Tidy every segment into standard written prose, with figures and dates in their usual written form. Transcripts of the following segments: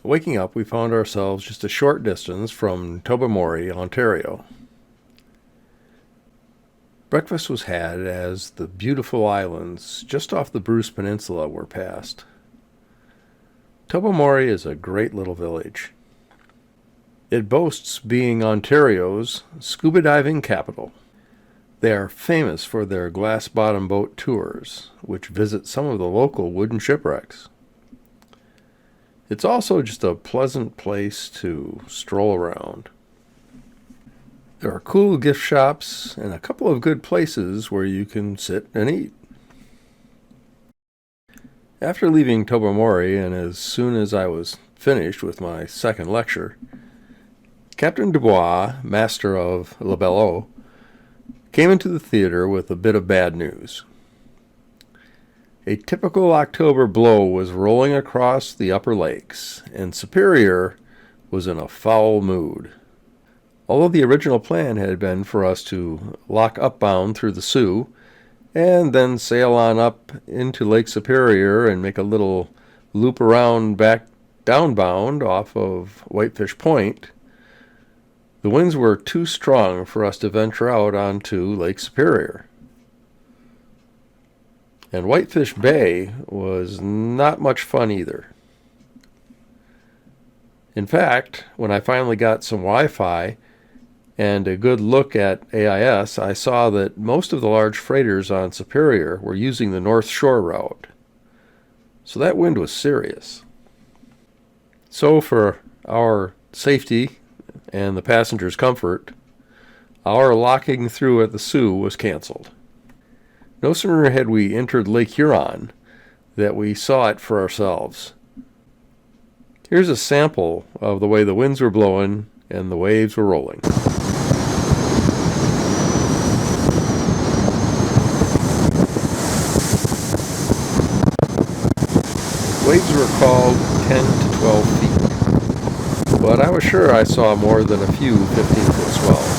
Waking up, we found ourselves just a short distance from Tobermory, Ontario. Breakfast was had as the beautiful islands just off the Bruce Peninsula were passed. Tobermory is a great little village. It boasts being Ontario's scuba diving capital. They are famous for their glass-bottom boat tours, which visit some of the local wooden shipwrecks. It's also just a pleasant place to stroll around. There are cool gift shops and a couple of good places where you can sit and eat. After leaving Tobermory, and as soon as I was finished with my second lecture, Captain Dubois, master of Le Bellot, came into the theater with a bit of bad news. A typical October blow was rolling across the upper lakes, and Superior was in a foul mood. Although the original plan had been for us to lock upbound through the Sioux, and then sail on up into Lake Superior and make a little loop around back downbound off of Whitefish Point, the winds were too strong for us to venture out onto Lake Superior. And Whitefish Bay was not much fun either. In fact, when I finally got some Wi-Fi and a good look at AIS, I saw that most of the large freighters on Superior were using the North Shore route. So that wind was serious. So for our safety and the passengers' comfort, our locking through at the Sioux was canceled. No sooner had we entered Lake Huron that we saw it for ourselves. Here's a sample of the way the winds were blowing and the waves were rolling. Waves were called 10 to 12 feet, but I was sure I saw more than a few 15-foot swells.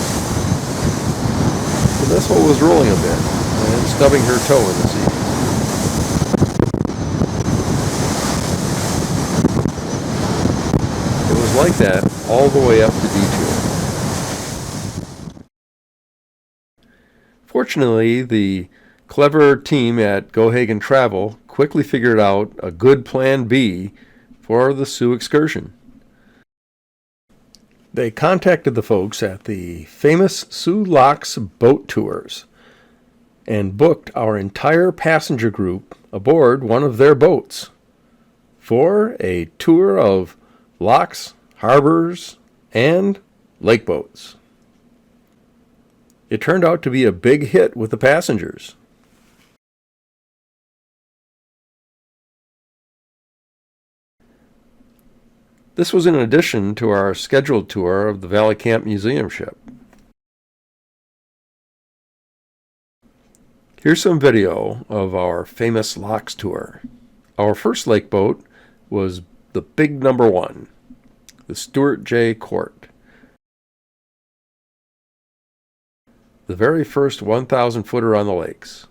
The vessel was rolling a bit and stubbing her toe in the sea. It was like that all the way up to Detour. Fortunately, the clever team at Gohagen Travel quickly figured out a good plan B for the Sioux excursion. They contacted the folks at the famous Soo Locks boat tours and booked our entire passenger group aboard one of their boats for a tour of locks, harbors, and lake boats. It turned out to be a big hit with the passengers. This was in addition to our scheduled tour of the Valley Camp Museum ship. Here's some video of our famous locks tour. Our first lake boat was the big number 1, the Stuart J. Court. The very first 1,000-footer on the lakes.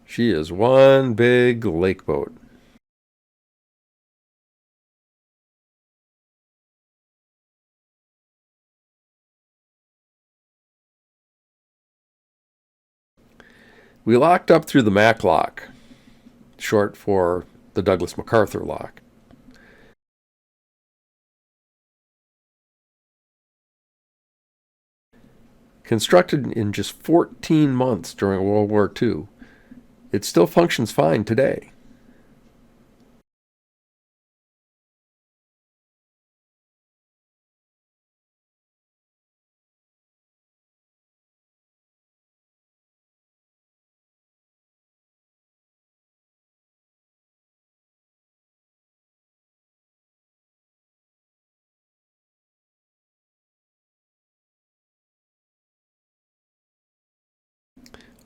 She is one big lake boat. We locked up through the Mack Lock, short for the Douglas MacArthur Lock. Constructed in just 14 months during World War II, it still functions fine today.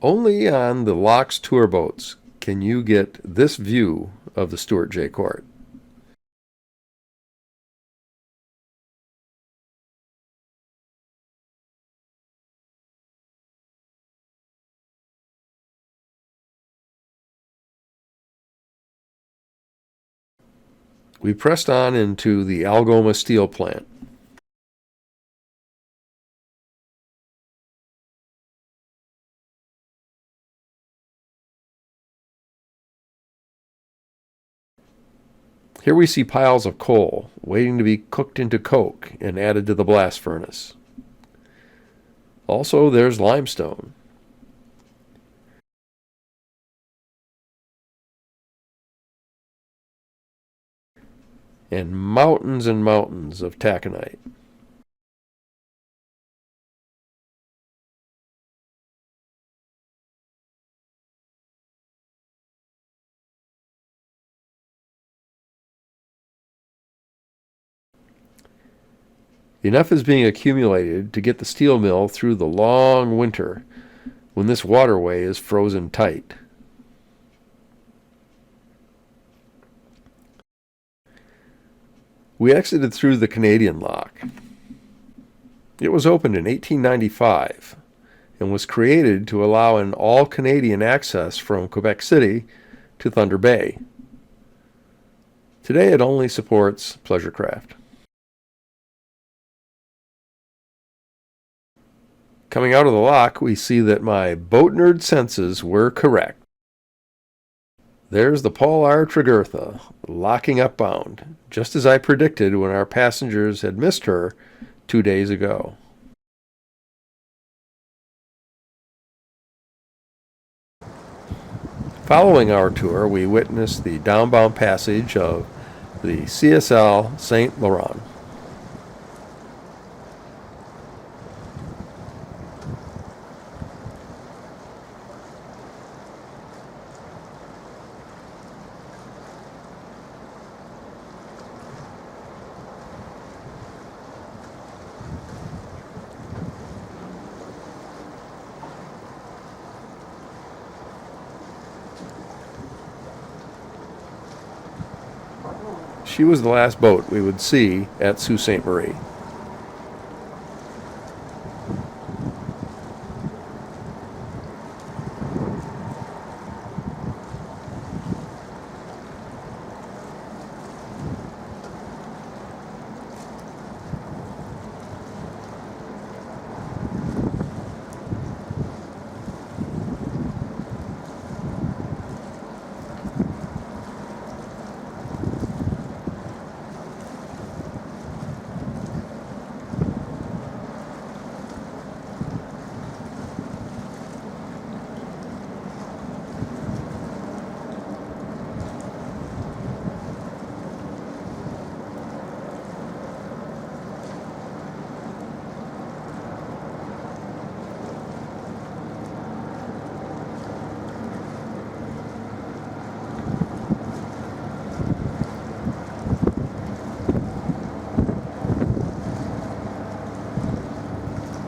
Only on the Locks tour boats can you get this view of the Stuart J. Court. We pressed on into the Algoma steel plant. Here we see piles of coal waiting to be cooked into coke and added to the blast furnace. Also, there's limestone. And mountains of taconite. Enough is being accumulated to get the steel mill through the long winter when this waterway is frozen tight. We exited through the Canadian lock. It was opened in 1895 and was created to allow an all-Canadian access from Quebec City to Thunder Bay. Today it only supports pleasure craft. Coming out of the lock, we see that my boat nerd senses were correct. There's the Paul R. Tregurtha, locking up bound, just as I predicted when our passengers had missed her 2 days ago. Following our tour, we witnessed the downbound passage of the CSL St. Laurent. She was the last boat we would see at Sault Ste. Marie.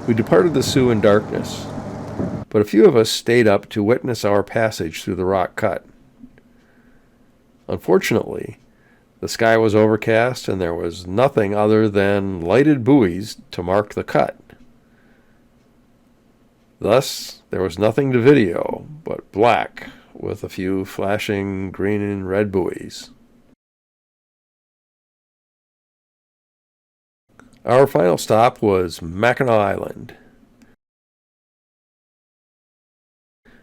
We departed the Sioux in darkness, but a few of us stayed up to witness our passage through the rock cut. Unfortunately, the sky was overcast and there was nothing other than lighted buoys to mark the cut. Thus, there was nothing to video but black with a few flashing green and red buoys. Our final stop was Mackinaw Island,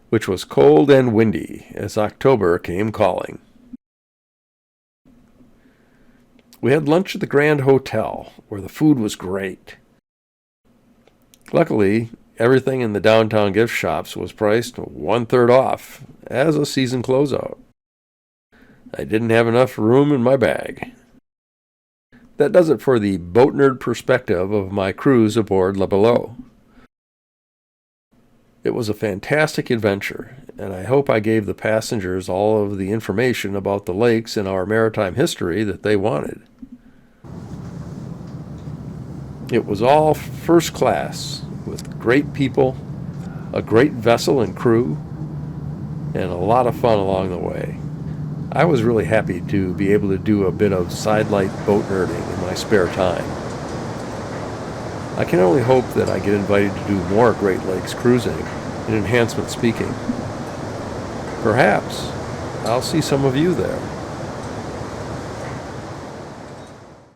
which was cold and windy as October came calling. We had lunch at the Grand Hotel, where the food was great. Luckily, everything in the downtown gift shops was priced 1/3 off as a season closeout. I didn't have enough room in my bag. That does it for the boat nerd perspective of my cruise aboard Le Bellot. It was a fantastic adventure, and I hope I gave the passengers all of the information about the lakes and our maritime history that they wanted. It was all first class, with great people, a great vessel and crew, and a lot of fun along the way. I was really happy to be able to do a bit of sidelight boat nerding in my spare time. I can only hope that I get invited to do more Great Lakes cruising and enhancement speaking. Perhaps I'll see some of you there.